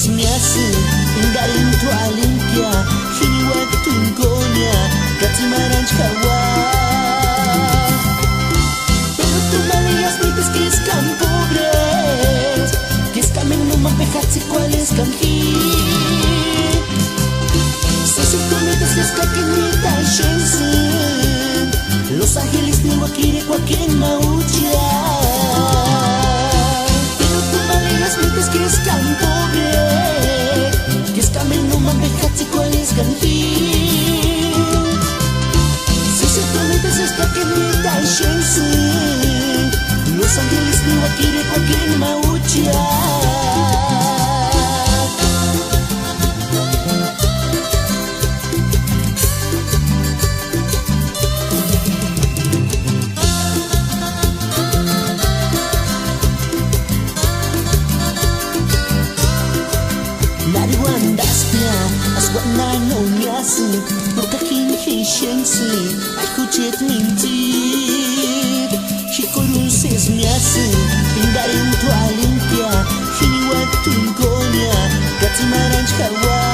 luces me hacen pingar en tu alimpia, hiniwa tungonia, katimaran jawa. Pero tú maleas mites que es can pobres, que es camen no mampejatsi cuál es canji. Se prometes que es caquenita shensen, Los Ángeles ni wakire cuaquien maucha. Pero tú maleas mites que es can pobre, que es camen no mampejatsi cuál es canji. Se prometes es caquenita shensen, Los Ángeles ni wakire cuaquien maucha. Aswana no miasi, Nokakin hishensi, Ayhuchet mintir. Hikoruses miasi, Pingar en tu alimpia, Hiniwa tungonia, Katimaran jawa.